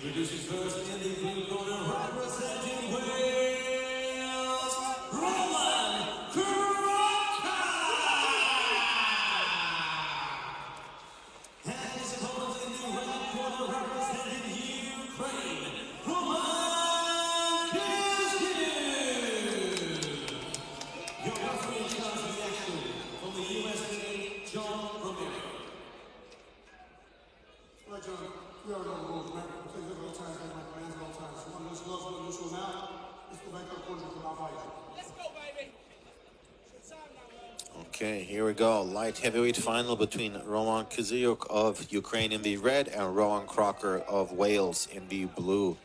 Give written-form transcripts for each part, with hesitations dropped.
Introducing first in the blue corner, representing Wales, Roman, Crocca! And his opponent in the red corner, representing Ukraine, Roman, Kizюk! Your referee charge reaction from the USA, John Romero. Right, John. We are going to move, man. Please look at the time, my friends, all time. So one lose, lost, one lose, now. Let's go back to the corner for our fight. Let's go, baby. Okay, here we go. Light heavyweight final between Roman Kizюk of Ukraine in the red and Roan Crokker of Wales in the blue.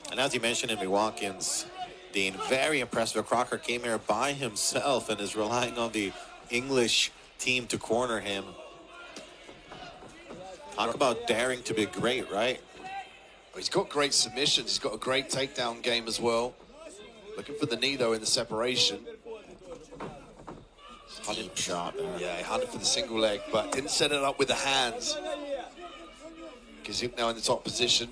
And as you mentioned in Milwaukee's, Dean, very impressive. Crokker came here by himself and is relying on the English team to corner him. Talk about daring to be great, right? He's got great submissions. He's got a great takedown game as well. Looking for the knee, though, in the separation. Deep shot there. Yeah, he hunted for the single leg, but didn't set it up with the hands. Kizюk now in the top position.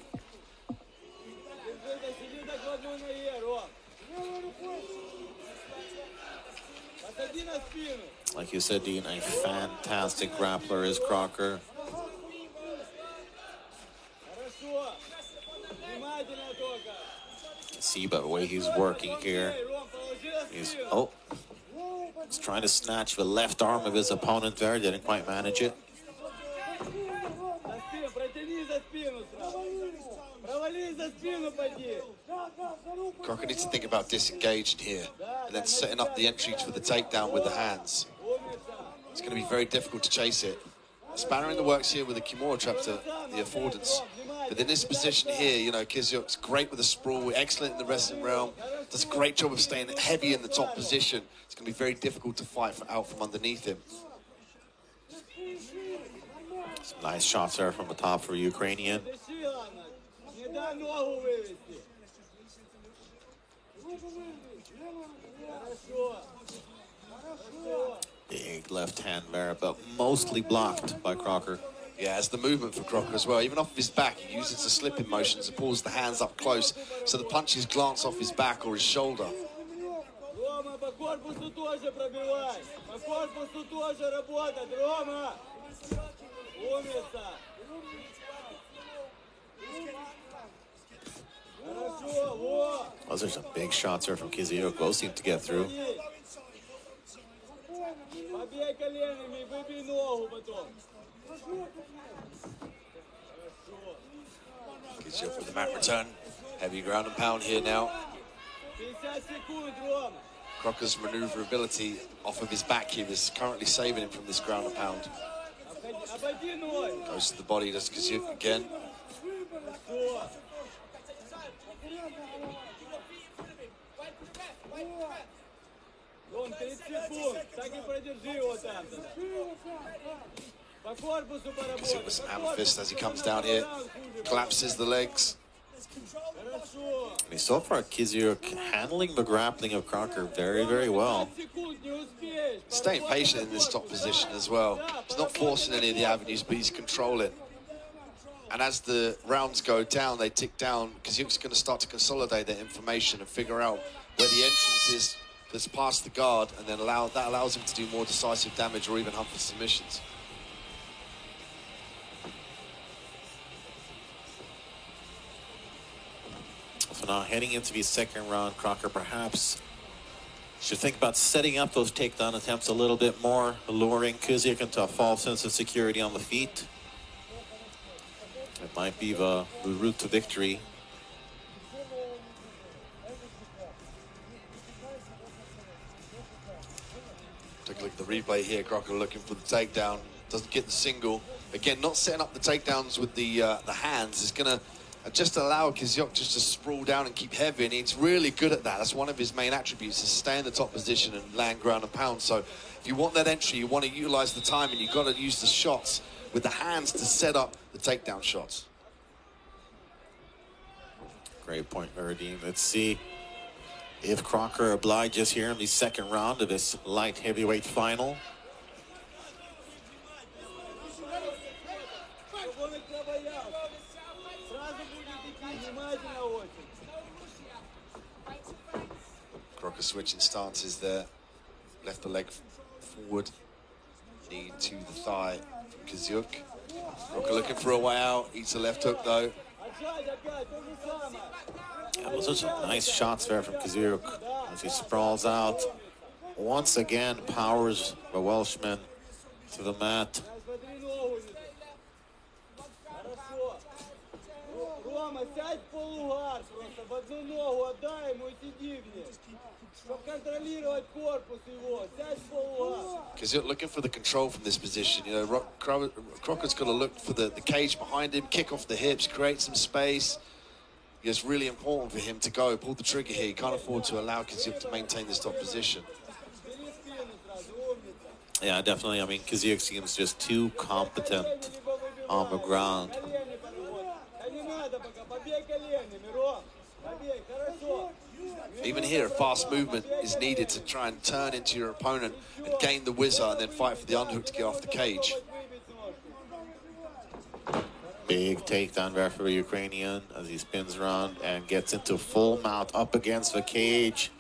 Like you said, Dean, a fantastic grappler is Crokker. See by the way he's working here. He's trying to snatch the left arm of his opponent there. Didn't quite manage it. Crokker needs to think about disengaging here and then setting up the entry for the takedown with the hands. It's going to be very difficult to chase it. Spanner in the works here with the Kimura trap to the affordance. But in this position here, you know, Kizyk's great with the sprawl, excellent in the wrestling realm, does a great job of staying heavy in the top position. It's going to be very difficult to fight out from underneath him. Some nice shots there from the top for Ukrainian. Big left hand there, but mostly blocked by Crokker. Yeah, it's the movement for Crokker as well. Even off of his back, he uses the slipping motions to pulls the hands up close, so the punches glance off his back or his shoulder. Those are some big shots there from Kizюk. Both seem to get through. Kizюk with the mat return. Heavy ground and pound here now. Crokker's maneuverability off of his back here is currently saving him from this ground and pound. Goes to the body, does Kizюk again. Kizюk with some hammer fist as he comes down here, collapses the legs. I mean, so far, Kizюk handling the grappling of Crokker very, very well. Staying patient in this top position as well. He's not forcing any of the avenues, but he's controlling. And as the rounds go down, they tick down. Kizyk's going to start to consolidate that information and figure out where the entrance is that's past the guard, and then that allows him to do more decisive damage or even hunt for submissions. So now heading into the second round, Crokker perhaps should think about setting up those takedown attempts a little bit more, luring Kizюk into a false sense of security on the feet. It might be the route to victory. Take a look at the replay here. Crokker looking for the takedown. Doesn't get the single. Again, not setting up the takedowns with the hands is going to just allow Kizюk just to sprawl down and keep heavy, and he's really good at that. That's one of his main attributes, is stay in the top position and land ground and pound. So if you want that entry, you want to utilize the time, and you've got to use the shots with the hands to set up the takedown shots. Great point, Dean. Let's see if Crokker obliges here in the second round of this light heavyweight final. Crocker switching stances there. Left the leg forward. Knee to the thigh from Kizюk. Crocker looking for a way out. Eats a left hook though. Yeah, those are some nice shots there from Kizюk as he sprawls out. Once again, powers the Welshman to the mat. Рома, сядь в полугар просто, в одну ногу отдай ему и сиди в ней. Чтобы контролировать корпус его, сядь в полугар. Kizюk looking for the control from this position. You know, Crocker's got to look for the cage behind him, kick off the hips, create some space. It's really important for him to go, pull the trigger here. He can't afford to allow Kizюk to maintain this top position. Yeah, definitely. I mean, Kizюk seems just too competent on the ground. Even here, a fast movement is needed to try and turn into your opponent and gain the whizzer and then fight for the underhook to get off the cage. Big takedown there for the Ukrainian as he spins around and gets into full mount up against the cage.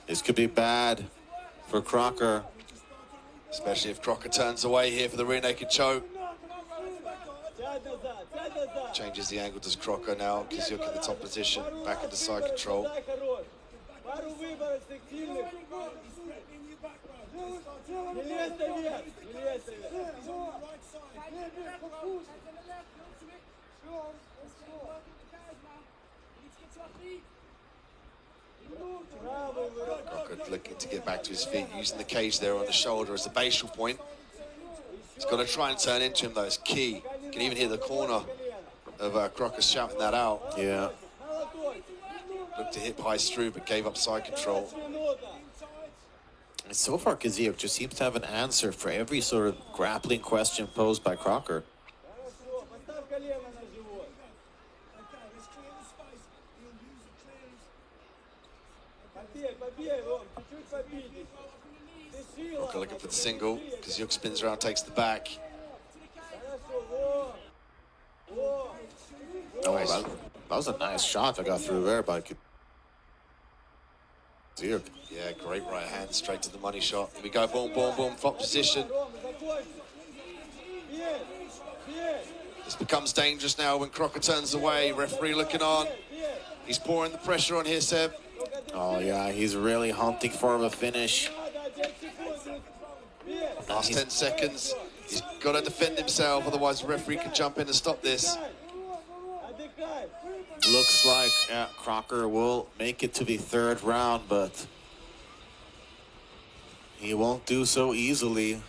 This could be bad for Crocker. Especially if Crocker turns away here for the rear naked choke. Changes the angle, does Crocker now. Kizюk in the top position, back into side control. Crocker looking to get back to his feet, using the cage there on the shoulder as the basal point. He's got to try and turn into him though, it's key. You can even hear the corner of Crocker shouting that out. Yeah. Looked to hit high through, but gave up side control. And so far, Kizюk just seems to have an answer for every sort of grappling question posed by Crocker. Crocker looking for the single. Kizюk spins around, takes the back. Oh, that was a nice shot that got through there by Kizюk. Yeah, great right hand, straight to the money shot. Here we go, boom, boom, boom, front position. This becomes dangerous now when Crocker turns away. Referee looking on. He's pouring the pressure on here, Seb. Oh, yeah, he's really hunting for the finish. Last 10 seconds. He's got to defend himself, otherwise the referee can jump in and stop this. Looks like Crocker will make it to the third round, but he won't do so easily.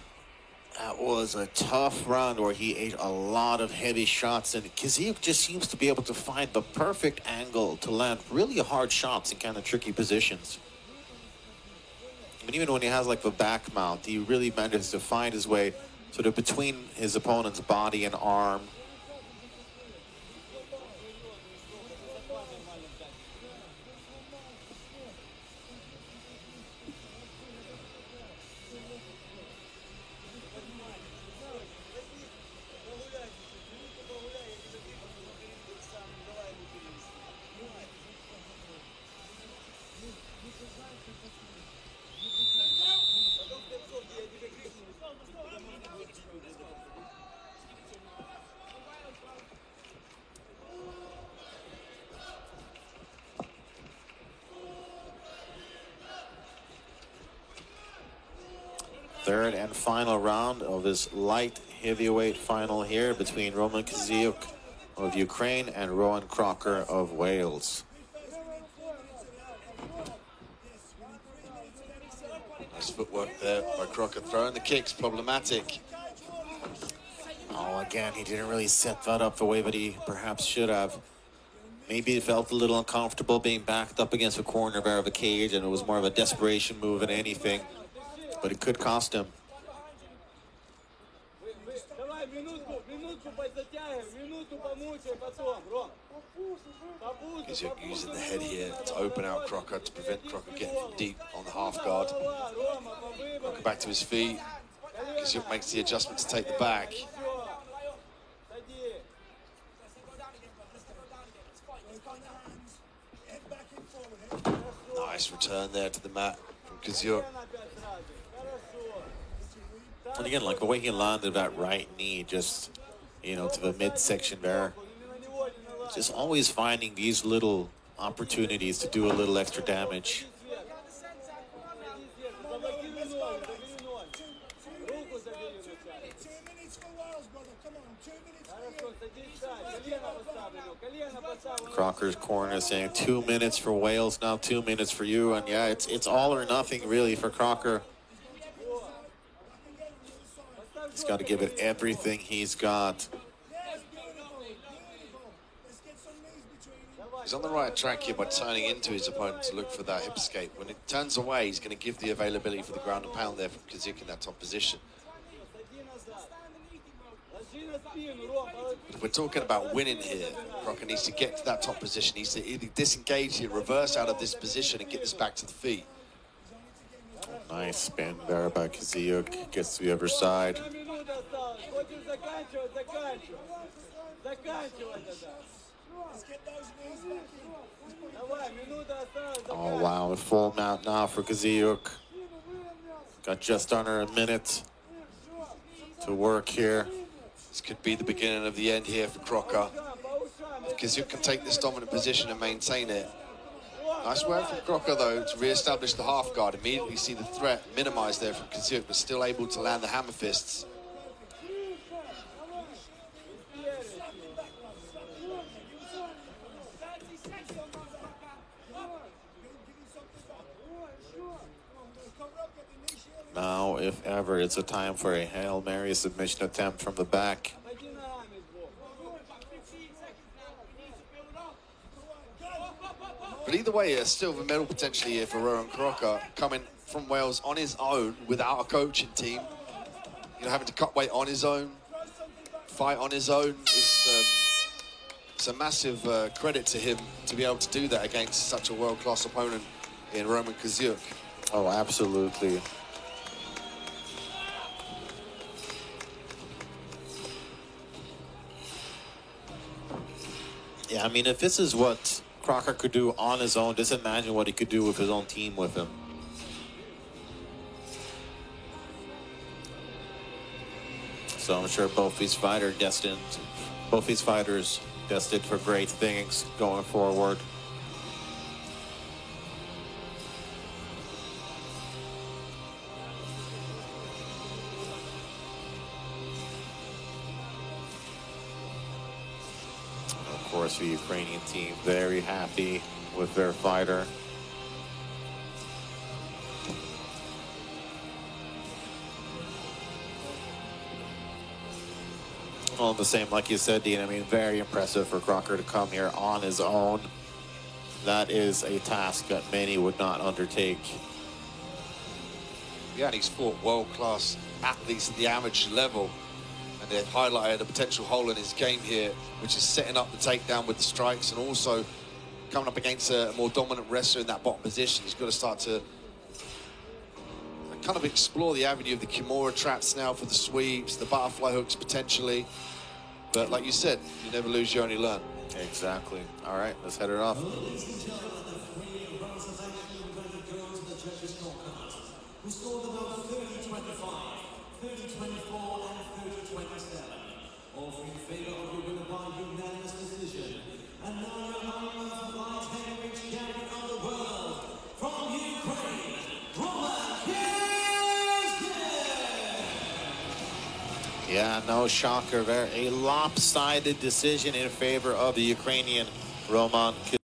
That was a tough round where he ate a lot of heavy shots, and Kizюk just seems to be able to find the perfect angle to land really hard shots in kind of tricky positions. I mean, even when he has like the back mount, he really manages to find his way sort of between his opponent's body and arm. Third and final round of this light heavyweight final here between Roman Kizюk of Ukraine and Roan Crocker of Wales. Nice footwork there by Crocker, throwing the kicks, problematic. Oh, again, he didn't really set that up the way that he perhaps should have. Maybe he felt a little uncomfortable being backed up against the corner there of a cage, and it was more of a desperation move than anything. But it could cost him. Kizюk using the head here to open out Crocker, to prevent Crocker getting from deep on the half guard. Crocker back to his feet. Kizюk makes the adjustment to take the back. Nice return there to the mat from Kizюк. Опять сразу. Хорошо. And again, like the way he landed that right knee, just, you know, to the midsection there. Ни на него, ни на вас. Just always finding these little opportunities to do a little extra damage. Заблокируй ноги, забери ноги. Руку забери вначале. 2 minutes for Wales, brother. Come on, 2 minutes for Хорошо, you. садись сядь. Колено поставлю. Колено поставлю. Crocker's corner saying 2 minutes for Wales, now 2 minutes for you. And yeah, it's all or nothing really for Crocker. He's got to give it everything he's got. Yes, beautiful, beautiful. Let's get some knees between you. He's on the right track here by turning into his opponent to look for that hip escape. When it turns away, he's going to give the availability for the ground and pound there from Kizюk in that top position. Сади назад. Ложи на спину, Ром. But if we're talking about winning here, Crocker needs to get to that top position. He needs to either disengage here, reverse out of this position and get this back to the feet. Nice spin there by Kizюk. Gets to the other side. Одна минута осталась. Хочешь заканчивать, заканчивай. Заканчивай тогда. Let's get those knees back in. Давай, минута осталась. Oh, wow. A full mount now for Kizюk. Got just under a minute to work here. This could be the beginning of the end here for Crocker. По ушам. If Kizюk can take this dominant position and maintain it. Nice work from Crocker, though, to re-establish the half guard. Immediately see the threat minimized there from Kizюk, but still able to land the hammer fists. Now, if ever, it's a time for a Hail Mary submission attempt from the back. Пойди ногами сбоку. But either way, a silver medal potentially here for Roan Crocker, coming from Wales on his own without a coaching team. You know, having to cut weight on his own, fight on his own. It's a massive credit to him to be able to do that against such a world-class opponent in Roman Kizюk. Oh, absolutely. Yeah, I mean, if this is what Crocker could do on his own, just imagine what he could do with his own team with him. So I'm sure both these fighters destined for great things going forward. Of course, the Ukrainian team very happy with their fighter. All the same, like you said, Dean, I mean, very impressive for Crocker to come here on his own. That is a task that many would not undertake. Yeah, and he's fought world-class athletes at the amateur level, and they've highlighted a potential hole in his game here, which is setting up the takedown with the strikes and also coming up against a more dominant wrestler in that bottom position. He's got to start to kind of explore the avenue of the Kimura traps now for the sweeps, the butterfly hooks potentially. But like you said, you never lose, you only learn. Exactly. All right, let's head it off. Ladies and gentlemen, the 3 rounds of action, we're going to go to the judges' scorecard. Who scored about 30-25, 30-24, and 30-27. All three in favor of your winner by unanimous decision. And now your number 5 light heavyweight champion of the world, from Ukraine, Roman Kizюk. Yeah, no shocker there. A lopsided decision in favor of the Ukrainian Roman Kizюk.